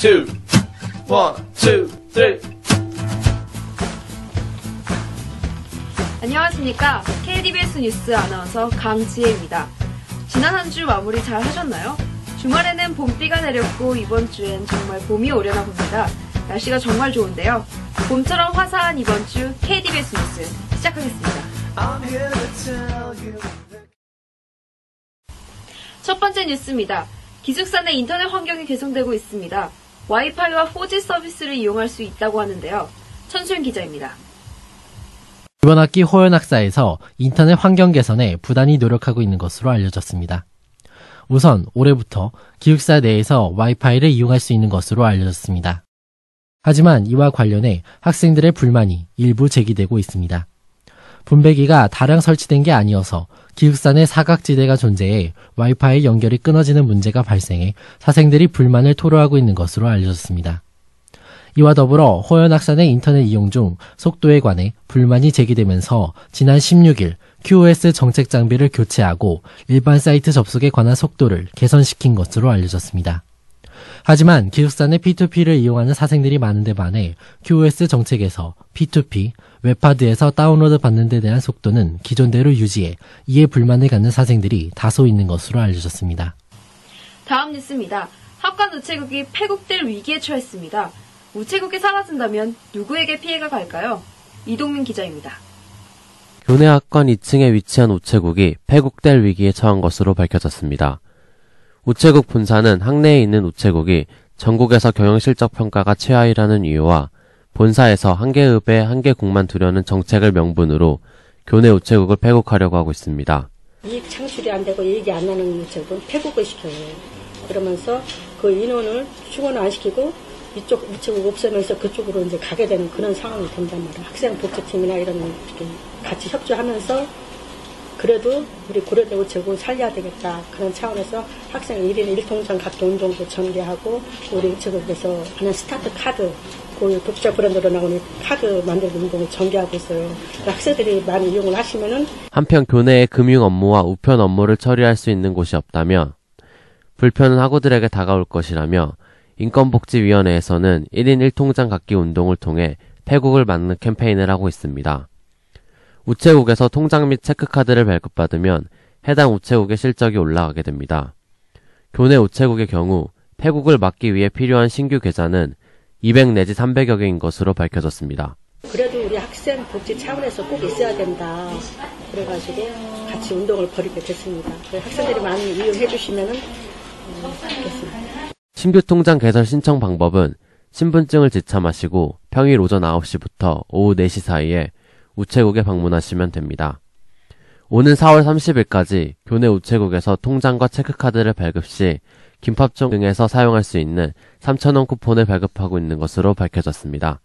two, one, two, three. 안녕하십니까. KDBS 뉴스 아나운서 강지혜입니다. 지난 한 주 마무리 잘 하셨나요? 주말에는 봄비가 내렸고 이번 주엔 정말 봄이 오려나 봅니다. 날씨가 정말 좋은데요. 봄처럼 화사한 이번 주 KDBS 뉴스 시작하겠습니다. 첫 번째 뉴스입니다. 기숙사 내 인터넷 환경이 개선되고 있습니다. 와이파이와 4G 서비스를 이용할 수 있다고 하는데요. 천수연 기자입니다. 이번 학기 호연학사에서 인터넷 환경 개선에 부단히 노력하고 있는 것으로 알려졌습니다. 우선 올해부터 기숙사 내에서 와이파이를 이용할 수 있는 것으로 알려졌습니다. 하지만 이와 관련해 학생들의 불만이 일부 제기되고 있습니다. 분배기가 다량 설치된 게 아니어서 기숙사 내 사각지대가 존재해 와이파이 연결이 끊어지는 문제가 발생해 학생들이 불만을 토로하고 있는 것으로 알려졌습니다. 이와 더불어 호연학사 내 인터넷 이용 중 속도에 관해 불만이 제기되면서 지난 16일 QoS 정책 장비를 교체하고 일반 사이트 접속에 관한 속도를 개선시킨 것으로 알려졌습니다. 하지만 기숙사 내 P2P를 이용하는 학생들이 많은데 반해 QoS 정책에서 P2P, 웹하드에서 다운로드 받는 데 대한 속도는 기존대로 유지해 이에 불만을 갖는 학생들이 다소 있는 것으로 알려졌습니다. 다음 뉴스입니다. 학관 우체국이 폐국될 위기에 처했습니다. 우체국이 사라진다면 누구에게 피해가 갈까요? 이동민 기자입니다. 교내 학관 2층에 위치한 우체국이 폐국될 위기에 처한 것으로 밝혀졌습니다. 우체국 본사는 학내에 있는 우체국이 전국에서 경영실적 평가가 최하위라는 이유와 본사에서 한 개 읍에 한 개 국만 두려는 정책을 명분으로 교내 우체국을 폐국하려고 하고 있습니다. 이익 창출이 안 되고 이익이 안 나는 우체국은 폐국을 시켜요. 그러면서 그 인원을 충원을 안 시키고 이쪽 우체국 없애면서 그쪽으로 이제 가게 되는 그런 상황이 된단 말이에요. 학생복지팀이나 이런 게 같이 협조하면서 그래도 우리 고려대 우체국을 살려야 되겠다. 그런 차원에서 학생 1인 1통장 각기 운동도 전개하고 우리 우체국에서 하는 스타트 카드, 그 독자 브랜드로 나오는 카드 만들기 운동을 전개하고 있어요. 학생들이 많이 이용을 하시면은 한편 교내의 금융 업무와 우편 업무를 처리할 수 있는 곳이 없다며 불편은 학우들에게 다가올 것이라며 인권복지위원회에서는 1인 1통장 갖기 운동을 통해 폐국을 막는 캠페인을 하고 있습니다. 우체국에서 통장 및 체크카드를 발급받으면 해당 우체국의 실적이 올라가게 됩니다. 교내 우체국의 경우 폐국을 막기 위해 필요한 신규 계좌는 200 내지 300여 개인 것으로 밝혀졌습니다. 그래도 우리 학생 복지 차원에서 꼭 있어야 된다. 그래가지고 같이 운동을 벌이게 됐습니다. 학생들이 많이 이용해 주시면은 좋겠습니다. 신규 통장 개설 신청 방법은 신분증을 지참하시고 평일 오전 9시부터 오후 4시 사이에 우체국에 방문하시면 됩니다. 오는 4월 30일까지 교내 우체국에서 통장과 체크카드를 발급 시 김밥총 등에서 사용할 수 있는 3,000원 쿠폰을 발급하고 있는 것으로 밝혀졌습니다.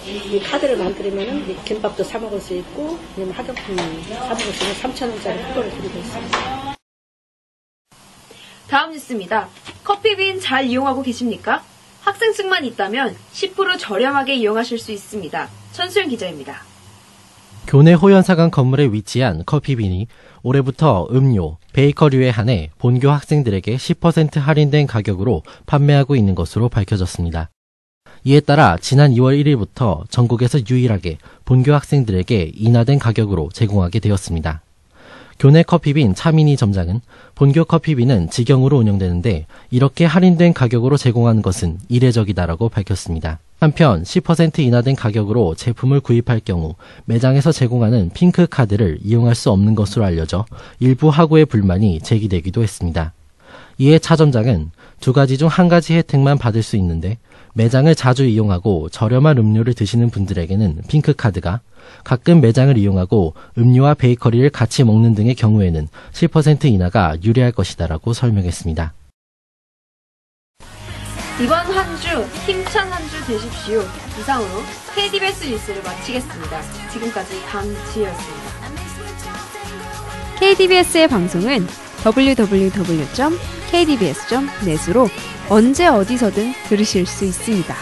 이 카드를 만들면은 김밥도 사 먹을 수 있고 학용품 사 먹을 수 있는 3,000원짜리 쿠폰을 드리고 있습니다. 다음 뉴스입니다. 커피빈 잘 이용하고 계십니까? 학생증만 있다면 10% 저렴하게 이용하실 수 있습니다. 천수연 기자입니다. 교내 호연사관 건물에 위치한 커피빈이 올해부터 음료, 베이커류에 한해 본교 학생들에게 10% 할인된 가격으로 판매하고 있는 것으로 밝혀졌습니다. 이에 따라 지난 2월 1일부터 전국에서 유일하게 본교 학생들에게 인하된 가격으로 제공하게 되었습니다. 교내 커피빈 차미니 점장은 본교 커피빈은 직영으로 운영되는데 이렇게 할인된 가격으로 제공하는 것은 이례적이다라고 밝혔습니다. 한편 10% 인하된 가격으로 제품을 구입할 경우 매장에서 제공하는 핑크 카드를 이용할 수 없는 것으로 알려져 일부 학우의 불만이 제기되기도 했습니다. 이에 차 점장은 두 가지 중 한 가지 혜택만 받을 수 있는데 매장을 자주 이용하고 저렴한 음료를 드시는 분들에게는 핑크 카드가, 가끔 매장을 이용하고 음료와 베이커리를 같이 먹는 등의 경우에는 10% 인하가 유리할 것이다라고 설명했습니다. 이번 한 주 힘찬 한 주 되십시오. 이상으로 KDBS 뉴스를 마치겠습니다. 지금까지 강지혜였습니다. KDBS의 방송은 www.kdbs.net으로 언제 어디서든 들으실 수 있습니다.